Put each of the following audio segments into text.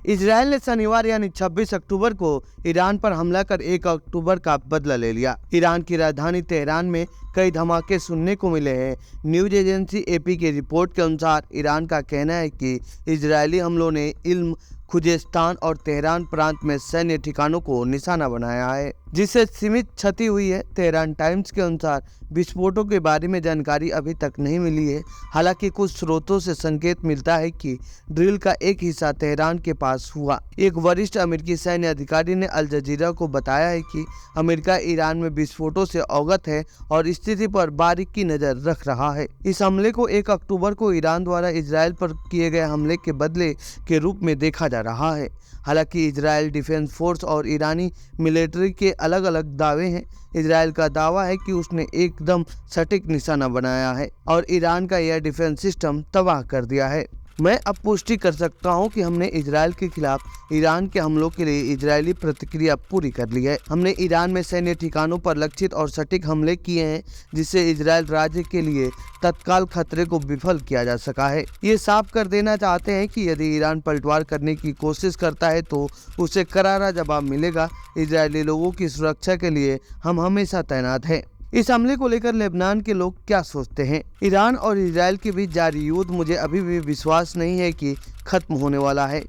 Israel ने शनिवार यानी 26 अक्टूबर को ईरान पर हमला कर 1 अक्टूबर का बदला ले लिया। ईरान की राजधानी तेहरान में कई धमाके सुनने को मिले हैं। न्यूज एजेंसी एपी की रिपोर्ट के अनुसार ईरान का कहना है कि इजरायली हमलों ने इल्म, खुजेस्तान और तेहरान प्रांत में सैन्य ठिकानों को निशाना बनाया है, जिससे सीमित क्षति हुई है। तेहरान टाइम्स के अनुसार विस्फोटों के बारे में जानकारी अभी तक नहीं मिली है। हालांकि कुछ स्रोतों से संकेत मिलता है कि ड्रिल का एक हिस्सा तेहरान के पास हुआ। एक वरिष्ठ अमेरिकी सैन्य अधिकारी ने अल जजीरा को बताया है कि अमेरिका ईरान में विस्फोटों से अवगत है और स्थिति पर बारीकी नजर रख रहा है। इस हमले को 1 अक्टूबर को ईरान द्वारा इजराइल पर किए गए हमले के बदले के रूप में देखा जा रहा है। हालांकि इजराइल डिफेंस फोर्स और ईरानी मिलिट्री के अलग अलग दावे हैं। इजराइल का दावा है कि उसने एकदम सटीक निशाना बनाया है और ईरान का एयर डिफेंस सिस्टम तबाह कर दिया है। मैं अब पुष्टि कर सकता हूं कि हमने इजराइल के खिलाफ ईरान के हमलों के लिए इजरायली प्रतिक्रिया पूरी कर ली है। हमने ईरान में सैन्य ठिकानों पर लक्षित और सटीक हमले किए हैं, जिससे इजराइल राज्य के लिए तत्काल खतरे को विफल किया जा सका है। ये साफ कर देना चाहते हैं कि यदि ईरान पलटवार करने की कोशिश करता है तो उसे करारा जवाब मिलेगा। इजरायली लोगों की सुरक्षा के लिए हम हमेशा तैनात हैं। इस हमले को लेकर लेबनान के लोग क्या सोचते हैं? ईरान और इजराइल के बीच जारी युद्ध मुझे अभी भी विश्वास नहीं है कि खत्म होने वाला है,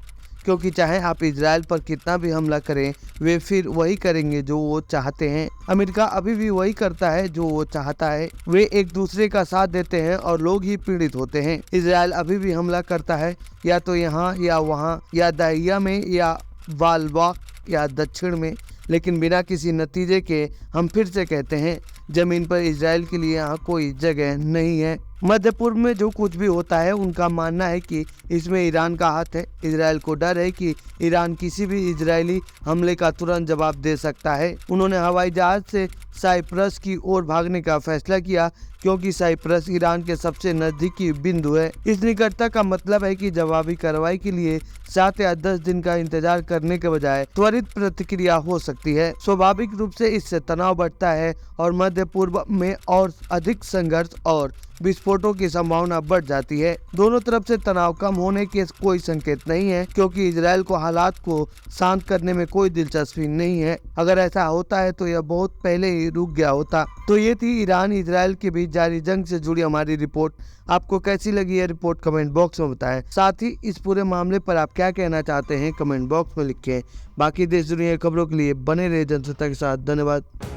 क्योंकि चाहे आप इजराइल पर कितना भी हमला करें, वे फिर वही करेंगे जो वो चाहते हैं। अमेरिका अभी भी वही करता है जो वो चाहता है। वे एक दूसरे का साथ देते हैं और लोग ही पीड़ित होते हैं। इजराइल अभी भी हमला करता है, या तो यहाँ या वहाँ, या दाहिया में या वालवाक या दक्षिण में, लेकिन बिना किसी नतीजे के। हम फिर से कहते हैं, जमीन पर इजराइल के लिए यहाँ कोई जगह नहीं है। मध्य पूर्व में जो कुछ भी होता है, उनका मानना है कि इसमें ईरान का हाथ है। इजराइल को डर है कि ईरान किसी भी इजरायली हमले का तुरंत जवाब दे सकता है। उन्होंने हवाई जहाज से साइप्रस की ओर भागने का फैसला किया, क्योंकि साइप्रस ईरान के सबसे नजदीकी बिंदु है। इस निकटता का मतलब है कि जवाबी कार्रवाई के लिए 7 या 10 दिन का इंतजार करने के बजाय त्वरित प्रतिक्रिया हो सकती है। स्वाभाविक रूप से इससे तनाव बढ़ता है और मध्य पूर्व में और अधिक संघर्ष और विस्फोटों की संभावना बढ़ जाती है। दोनों तरफ से तनाव कम होने के कोई संकेत नहीं है, क्योंकि इजराइल को हालात को शांत करने में कोई दिलचस्पी नहीं है। अगर ऐसा होता है तो यह बहुत पहले ही रुक गया होता। तो ये थी ईरान इजराइल के बीच जारी जंग से जुड़ी हमारी रिपोर्ट। आपको कैसी लगी यह रिपोर्ट कमेंट बॉक्स में बताएं। साथ ही इस पूरे मामले पर आप क्या कहना चाहते हैं कमेंट बॉक्स में लिखें। बाकी देश दुनिया की खबरों के लिए बने रहे जनसत्ता के साथ। धन्यवाद।